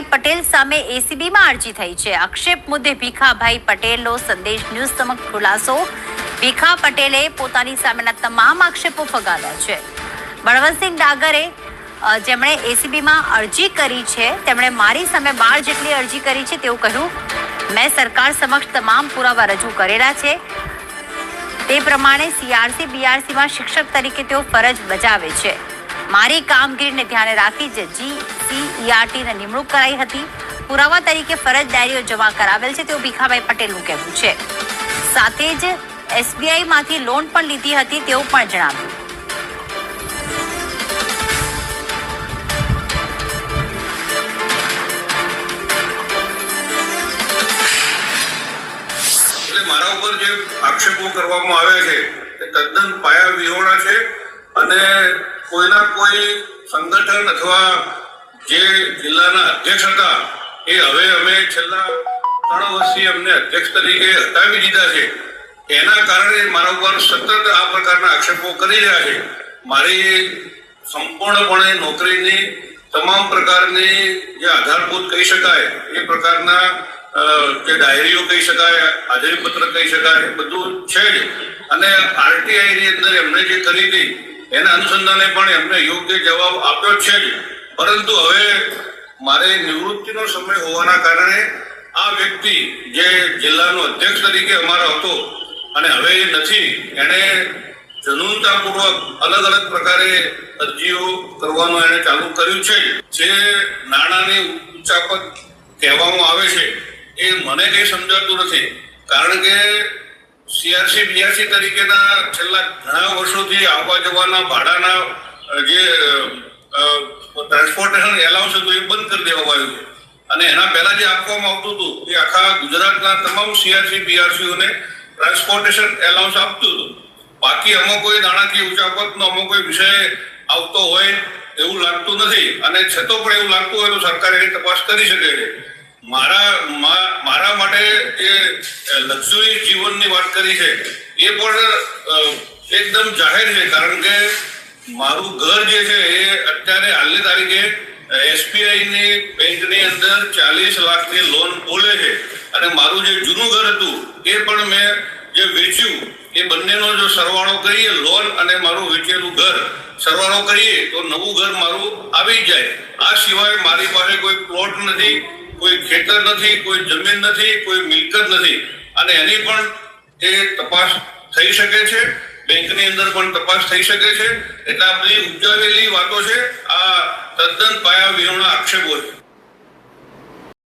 ભીખાભાઈ પટેલ સામે એસીબીમાં અરજી થઈ છે। આક્ષેપ મુદ્દે ભીખાભાઈ પટેલનો સંદેશ ન્યૂઝ સમક્ષ ખુલાસો। ભીખા પટેલે પોતાની સામેના તમામ આક્ષેપો ફગાવ્યા છે। બળવંતસિંહ ડાગરે જેમણે એસીબીમાં અરજી કરી છે તેમણે મારી સામે 12 જેટલી અરજી કરી છે તેવું કહ્યું। મેં સરકાર સમક્ષ તમામ પુરાવા રજૂ કરેલા છે। તે પ્રમાણે સીઆરસી બીઆરસીમાં શિક્ષક તરીકે તેઓ ફરજ બજાવે છે। મારી કામગીરીને ધ્યાને રાખી જ જીસીઈઆરટીને નિમણૂક કરાઈ હતી। પુરાવા તરીકે ફરજ ડાયરીઓ જમા કરાવેલ છે તેવું ભીખાભાઈ પટેલનું કહેવું છે। સાથે જ એસબીઆઈમાંથી લોન પણ લીધી હતી તેવું પણ જણાવ્યું। મારા ઉપર જે આક્ષેપો કરવામાં આવ્યા છે તે તદ્દન પાયા વિહોણા છે અને કોઈના કોઈ સંગઠન અથવા જે જિલ્લાના અધ્યક્ષ હતા એ હવે અમે છેલ્લા 3 વર્ષથી અમને અધ્યક્ષ તરીકે હટાવી દીધા છે। એના કારણે મારા ઉપર સતત આ પ્રકારના આક્ષેપો કરી રહ્યા છે। મારી સંપૂર્ણપણે નોકરીની તમામ પ્રકારની જે આધારભૂત કહી શકાય એ પ્રકારના જે ડાયરીઓ કહી શકાય, હાજરીપત્ર કહી શકાય, બધું છે જ। અને આરટીઆઈ ની અંદર એમને જે કરી હતી એના અનુસંધાને પણ એમને યોગ્ય જવાબ આપ્યો છે જ। પરંતુ હવે મારે નિવૃત્તિનો સમય હોવાના કારણે આ વ્યક્તિ જે જિલ્લાનો અધ્યક્ષ તરીકે અમારો હતો અને હવે એ નથી, એણે જનૂનતાપૂર્વક અલગ અલગ પ્રકારે અરજીઓ કરવાનું એણે ચાલુ કર્યું છે। જે નાણાંની ઉચાપત કહેવામાં આવે છે એ મને કંઈ સમજાતું નથી, કારણ કે સીઆરસી બીઆરસી તરીકેના છેલ્લા ઘણા વર્ષોથી આવવા જવાના ભાડાના જે ટ્રાન્સપોર્ટેશન એલાઉન્સ હતું એ બંધ કરી દેવામાં આવ્યું છે। અને એના પહેલા જે આપવામાં આવતું હતું એ આખા ગુજરાતના તમામ સીઆરસી બીઆરસીઓને ટ્રાન્સપોર્ટેશન એલાઉન્સ આપતું હતું। બાકી આમાં કોઈ નાણાકીય ઉચાપતનો આમાં કોઈ વિષય આવતો હોય એવું લાગતું નથી, અને છતાં પણ એવું લાગતું હોય તો સરકાર એની તપાસ કરી શકે છે। મારા માટે જે લક્ઝરી જીવનની વાત કરી છે એ પણ એકદમ જાહેર છે, કારણ કે મારું ઘર જે છે એ અત્યારે હાલની તારીખે એસબીઆઈની બેંકની અંદર 40 લાખની લોન બોલે છે, અને મારું જે જૂનું ઘર હતું એ પણ મેં જે વેચ્યું એ બંનેનો જો સરવાળો કરીએ, લોન અને મારું વેચેલું ઘર સરવાળો કરીએ તો નવું ઘર મારું આવી જાય। આ સિવાય મારી પાસે કોઈ પ્લોટ નથી, કોઈ ખેતર નથી, કોઈ જમીન નથી, કોઈ મિલકત નથી, અને એની પણ એ તપાસ થઈ શકે છે। બેંકની અંદર પણ તપાસ થઈ શકે છે। એટલે આ બધી ઉપજાવેલી વાતો છે, આ તદ્દન પાયા વિહોણા આક્ષેપો છે।